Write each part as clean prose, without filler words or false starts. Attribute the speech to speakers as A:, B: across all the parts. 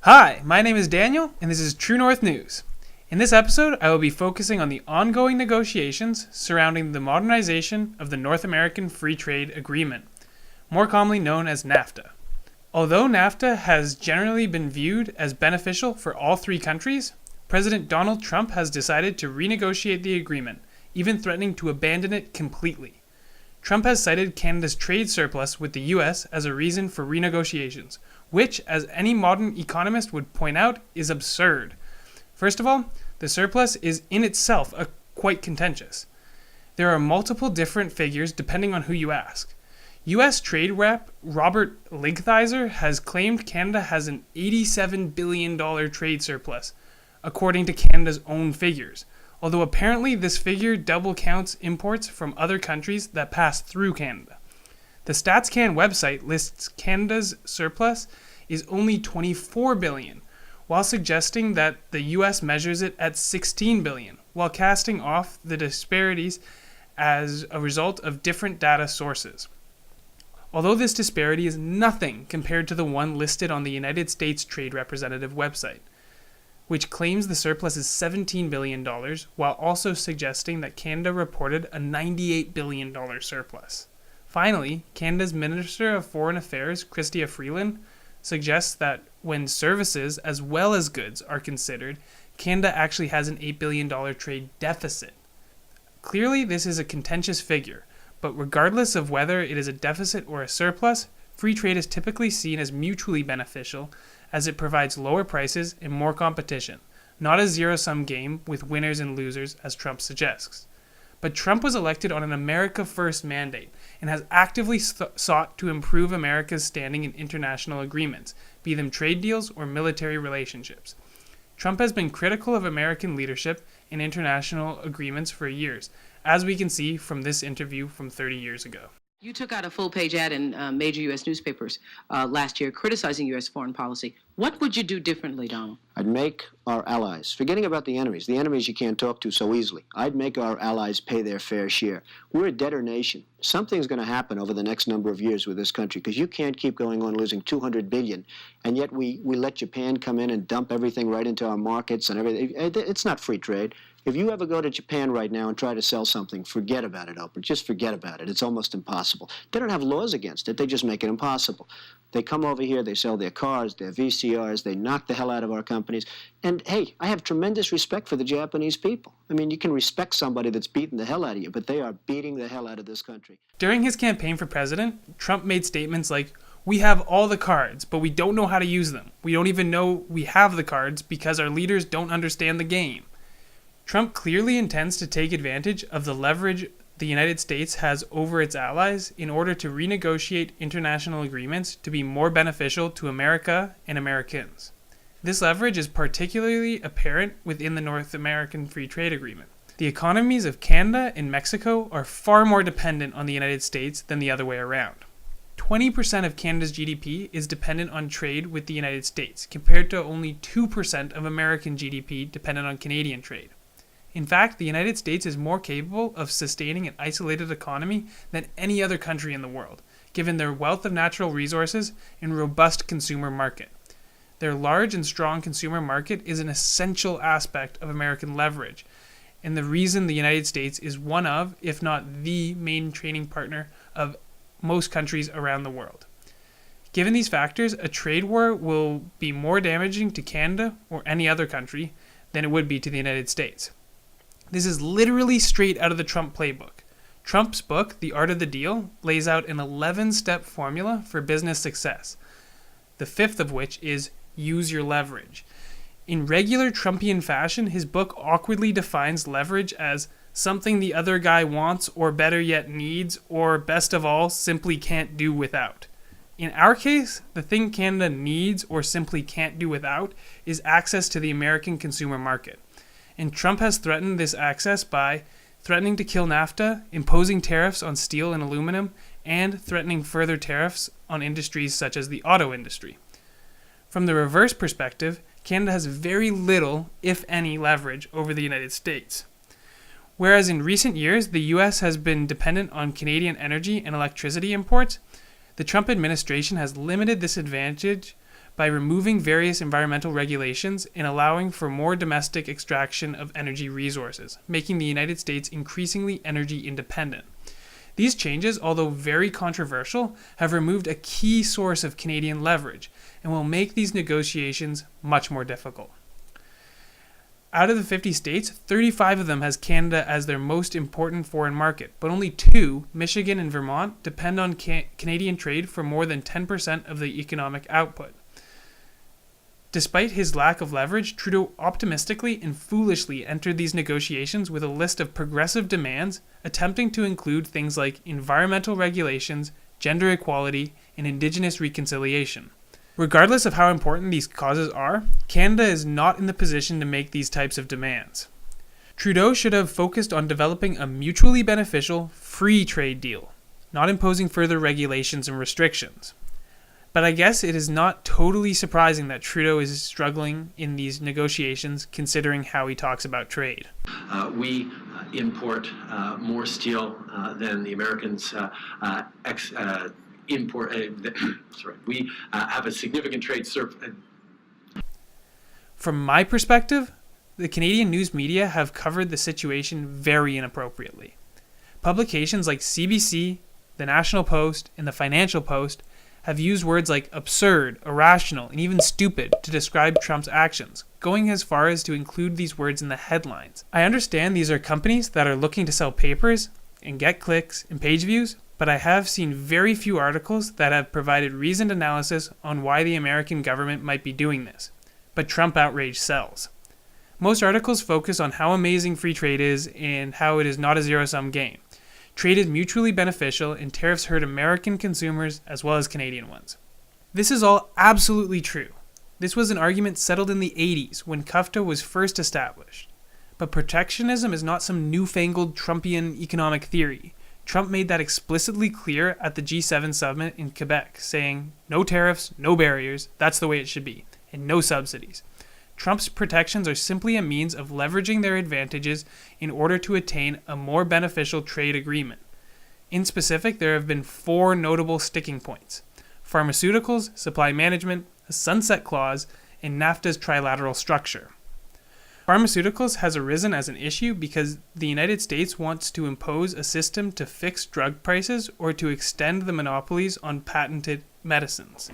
A: Hi, my name is Daniel, and this is True North News. In this episode, I will be focusing on the ongoing negotiations surrounding the modernization of the North American Free Trade Agreement, more commonly known as NAFTA. Although NAFTA has generally been viewed as beneficial for all three countries, President Donald Trump has decided to renegotiate the agreement, even threatening to abandon it completely. Trump has cited Canada's trade surplus with the US as a reason for renegotiations, which, as any modern economist would point out, is absurd. First of all, the surplus is in itself quite contentious. There are multiple different figures depending on who you ask. U.S. Trade Rep Robert Lighthizer has claimed Canada has an $87 billion trade surplus, according to Canada's own figures, although apparently this figure double counts imports from other countries that pass through Canada. The StatsCan website lists Canada's surplus is only $24 billion, while suggesting that the US measures it at $16 billion, while casting off the disparities as a result of different data sources. Although this disparity is nothing compared to the one listed on the United States Trade Representative website, which claims the surplus is $17 billion, while also suggesting that Canada reported a $98 billion surplus. Finally, Canada's Minister of Foreign Affairs, Chrystia Freeland, suggests that when services as well as goods are considered, Canada actually has an $8 billion trade deficit. Clearly, this is a contentious figure, but regardless of whether it is a deficit or a surplus, free trade is typically seen as mutually beneficial as it provides lower prices and more competition, not a zero-sum game with winners and losers as Trump suggests. But Trump was elected on an America First mandate and has actively sought to improve America's standing in international agreements, be them trade deals or military relationships. Trump has been critical of American leadership in international agreements for years, as we can see from this interview from 30 years ago.
B: You took out a full-page ad in major U.S. newspapers last year criticizing U.S. foreign policy. What would you do differently, Donald?
C: I'd make our allies, forgetting about the enemies you can't talk to so easily, I'd make our allies pay their fair share. We're a debtor nation. Something's going to happen over the next number of years with this country because you can't keep going on losing $200 billion, and yet we let Japan come in and dump everything right into our markets and everything. It's not free trade. If you ever go to Japan right now and try to sell something, forget about it, Oprah. Just forget about it. It's almost impossible. They don't have laws against it. They just make it impossible. They come over here, they sell their cars, their VCRs, they knock the hell out of our companies. And, hey, I have tremendous respect for the Japanese people. I mean, you can respect somebody that's beating the hell out of you, but they are beating the hell out of this country.
A: During his campaign for president, Trump made statements like, "We have all the cards, but we don't know how to use them. We don't even know we have the cards because our leaders don't understand the game." Trump clearly intends to take advantage of the leverage the United States has over its allies in order to renegotiate international agreements to be more beneficial to America and Americans. This leverage is particularly apparent within the North American Free Trade Agreement. The economies of Canada and Mexico are far more dependent on the United States than the other way around. 20% of Canada's GDP is dependent on trade with the United States, compared to only 2% of American GDP dependent on Canadian trade. In fact, the United States is more capable of sustaining an isolated economy than any other country in the world, given their wealth of natural resources and robust consumer market. Their large and strong consumer market is an essential aspect of American leverage, and the reason the United States is one of, if not the main trading partner of most countries around the world. Given these factors, a trade war will be more damaging to Canada or any other country than it would be to the United States. This is literally straight out of the Trump playbook. Trump's book, The Art of the Deal, lays out an 11-step formula for business success, the fifth of which is use your leverage. In regular Trumpian fashion, his book awkwardly defines leverage as something the other guy wants or better yet needs or best of all simply can't do without. In our case, the thing Canada needs or simply can't do without is access to the American consumer market. And Trump has threatened this access by threatening to kill NAFTA, imposing tariffs on steel and aluminum, and threatening further tariffs on industries such as the auto industry. From the reverse perspective, Canada has very little, if any, leverage over the United States. Whereas in recent years, the U.S. has been dependent on Canadian energy and electricity imports, the Trump administration has limited this advantage by removing various environmental regulations and allowing for more domestic extraction of energy resources, making the United States increasingly energy independent. These changes, although very controversial, have removed a key source of Canadian leverage and will make these negotiations much more difficult. Out of the 50 states, 35 of them has Canada as their most important foreign market, but only 2, Michigan and Vermont, depend on Canadian trade for more than 10% of the economic output. Despite his lack of leverage, Trudeau optimistically and foolishly entered these negotiations with a list of progressive demands, attempting to include things like environmental regulations, gender equality, and Indigenous reconciliation. Regardless of how important these causes are, Canada is not in the position to make these types of demands. Trudeau should have focused on developing a mutually beneficial, free trade deal, not imposing further regulations and restrictions. But I guess it is not totally surprising that Trudeau is struggling in these negotiations, considering how he talks about trade.
D: We import more steel than the Americans import. We have a significant trade surplus.
A: From my perspective, the Canadian news media have covered the situation very inappropriately. Publications like CBC, the National Post, and the Financial Post have used words like absurd, irrational, and even stupid to describe Trump's actions, going as far as to include these words in the headlines. I understand these are companies that are looking to sell papers and get clicks and page views, but I have seen very few articles that have provided reasoned analysis on why the American government might be doing this. But Trump outrage sells. Most articles focus on how amazing free trade is and how it is not a zero-sum game. Trade is mutually beneficial and tariffs hurt American consumers as well as Canadian ones. This is all absolutely true. This was an argument settled in the 80s when CUFTA was first established. But protectionism is not some newfangled Trumpian economic theory. Trump made that explicitly clear at the G7 summit in Quebec, saying, no tariffs, no barriers, that's the way it should be, and no subsidies. Trump's protections are simply a means of leveraging their advantages in order to attain a more beneficial trade agreement. In specific, there have been 4 notable sticking points: pharmaceuticals, supply management, a sunset clause, and NAFTA's trilateral structure. Pharmaceuticals has arisen as an issue because the United States wants to impose a system to fix drug prices or to extend the monopolies on patented medicines.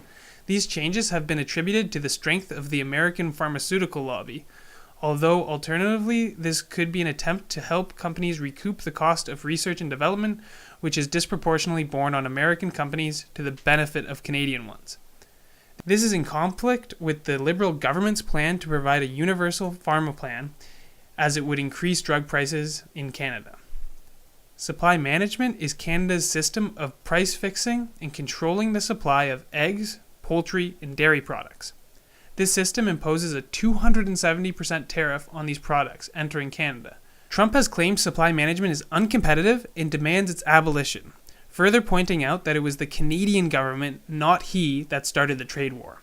A: These changes have been attributed to the strength of the American pharmaceutical lobby, although alternatively this could be an attempt to help companies recoup the cost of research and development, which is disproportionately borne on American companies to the benefit of Canadian ones. This is in conflict with the Liberal government's plan to provide a universal pharma plan, as it would increase drug prices in Canada. Supply management is Canada's system of price fixing and controlling the supply of eggs, poultry, and dairy products. This system imposes a 270% tariff on these products entering Canada. Trump has claimed supply management is uncompetitive and demands its abolition, further pointing out that it was the Canadian government, not he, that started the trade war.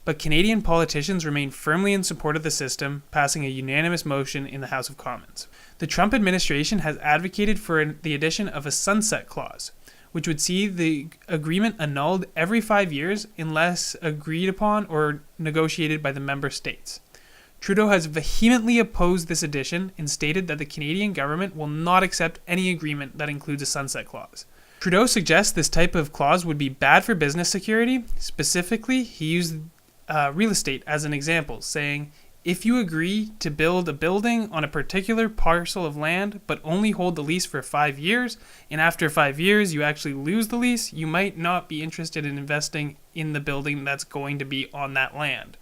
A: But Canadian politicians remain firmly in support of the system, passing a unanimous motion in the House of Commons. The Trump administration has advocated for the addition of a sunset clause, which would see the agreement annulled every 5 years unless agreed upon or negotiated by the member states. Trudeau has vehemently opposed this addition and stated that the Canadian government will not accept any agreement that includes a sunset clause. Trudeau suggests this type of clause would be bad for business security. Specifically, he used real estate as an example, saying, if you agree to build a building on a particular parcel of land but only hold the lease for 5 years, and after 5 years you actually lose the lease, you might not be interested in investing in the building that's going to be on that land.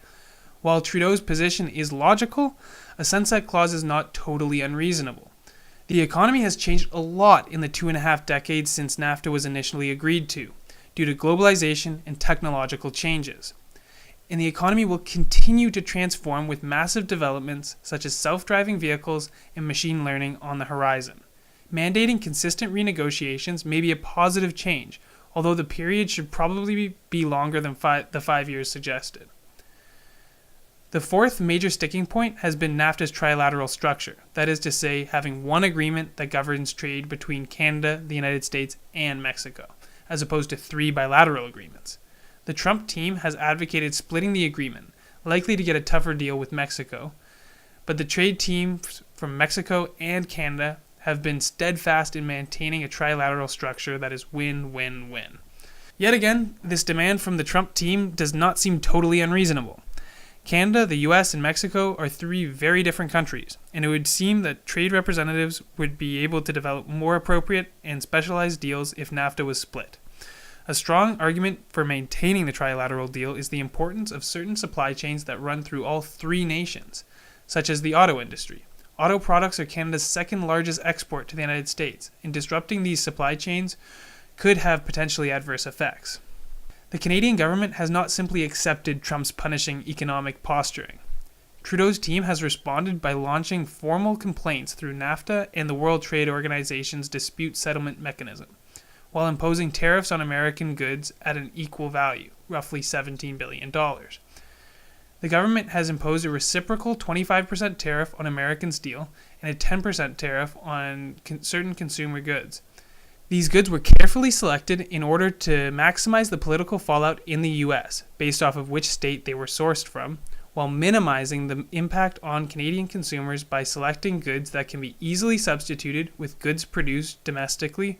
A: While Trudeau's position is logical, a sunset clause is not totally unreasonable. The economy has changed a lot in the 2.5 decades since NAFTA was initially agreed to, due to globalization and technological changes. And the economy will continue to transform with massive developments such as self-driving vehicles and machine learning on the horizon. Mandating consistent renegotiations may be a positive change, although the period should probably be longer than the 5 years suggested. The 4th major sticking point has been NAFTA's trilateral structure, that is to say, having one agreement that governs trade between Canada, the United States, and Mexico, as opposed to 3 bilateral agreements. The Trump team has advocated splitting the agreement, likely to get a tougher deal with Mexico, but the trade teams from Mexico and Canada have been steadfast in maintaining a trilateral structure that is win-win-win. Yet again, this demand from the Trump team does not seem totally unreasonable. Canada, the US, and Mexico are three very different countries, and it would seem that trade representatives would be able to develop more appropriate and specialized deals if NAFTA was split. A strong argument for maintaining the trilateral deal is the importance of certain supply chains that run through all three nations, such as the auto industry. Auto products are Canada's second largest export to the United States, and disrupting these supply chains could have potentially adverse effects. The Canadian government has not simply accepted Trump's punishing economic posturing. Trudeau's team has responded by launching formal complaints through NAFTA and the World Trade Organization's dispute settlement mechanism, while imposing tariffs on American goods at an equal value, roughly $17 billion. The government has imposed a reciprocal 25% tariff on American steel and a 10% tariff on certain consumer goods. These goods were carefully selected in order to maximize the political fallout in the US, based off of which state they were sourced from, while minimizing the impact on Canadian consumers by selecting goods that can be easily substituted with goods produced domestically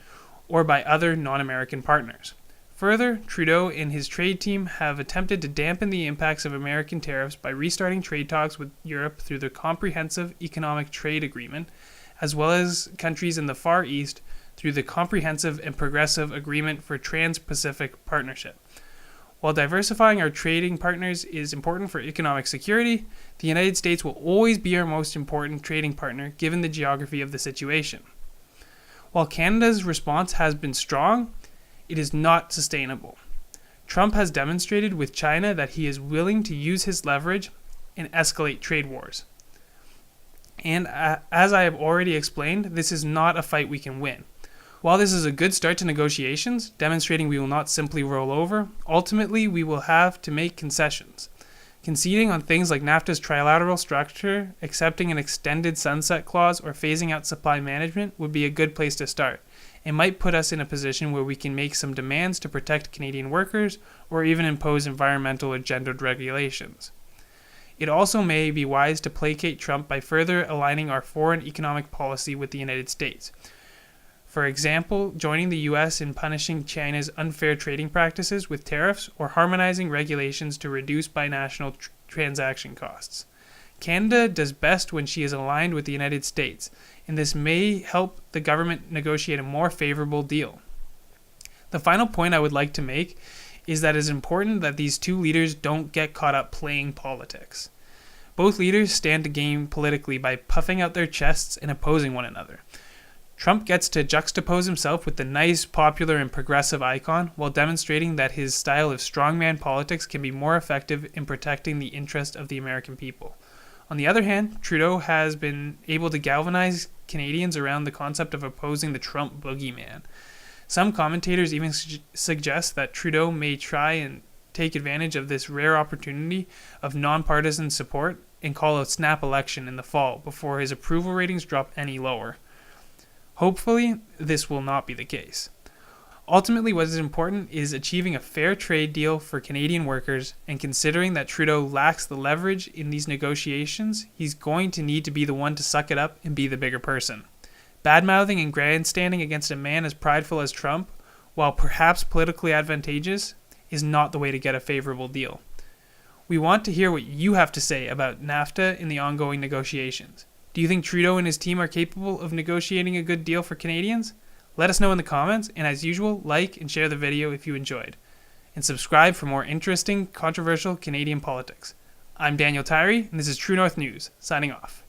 A: or by other non-American partners. Further, Trudeau and his trade team have attempted to dampen the impacts of American tariffs by restarting trade talks with Europe through the Comprehensive Economic Trade Agreement, as well as countries in the Far East through the Comprehensive and Progressive Agreement for Trans-Pacific Partnership. While diversifying our trading partners is important for economic security, the United States will always be our most important trading partner given the geography of the situation. While Canada's response has been strong, it is not sustainable. Trump has demonstrated with China that he is willing to use his leverage and escalate trade wars. And as I have already explained, this is not a fight we can win. While this is a good start to negotiations, demonstrating we will not simply roll over, ultimately we will have to make concessions. Conceding on things like NAFTA's trilateral structure, accepting an extended sunset clause, or phasing out supply management would be a good place to start. It might put us in a position where we can make some demands to protect Canadian workers or even impose environmental or gendered regulations. It also may be wise to placate Trump by further aligning our foreign economic policy with the United States. For example, joining the US in punishing China's unfair trading practices with tariffs or harmonizing regulations to reduce binational transaction costs. Canada does best when she is aligned with the United States, and this may help the government negotiate a more favorable deal. The final point I would like to make is that it is important that these two leaders don't get caught up playing politics. Both leaders stand to gain politically by puffing out their chests and opposing one another. Trump gets to juxtapose himself with the nice, popular, and progressive icon while demonstrating that his style of strongman politics can be more effective in protecting the interest of the American people. On the other hand, Trudeau has been able to galvanize Canadians around the concept of opposing the Trump boogeyman. Some commentators even suggest that Trudeau may try and take advantage of this rare opportunity of nonpartisan support and call a snap election in the fall before his approval ratings drop any lower. Hopefully, this will not be the case. Ultimately, what is important is achieving a fair trade deal for Canadian workers, and considering that Trudeau lacks the leverage in these negotiations, he's going to need to be the one to suck it up and be the bigger person. Bad-mouthing and grandstanding against a man as prideful as Trump, while perhaps politically advantageous, is not the way to get a favorable deal. We want to hear what you have to say about NAFTA in the ongoing negotiations. Do you think Trudeau and his team are capable of negotiating a good deal for Canadians? Let us know in the comments, and as usual, like and share the video if you enjoyed. And subscribe for more interesting, controversial Canadian politics. I'm Daniel Tyree, and this is True North News, signing off.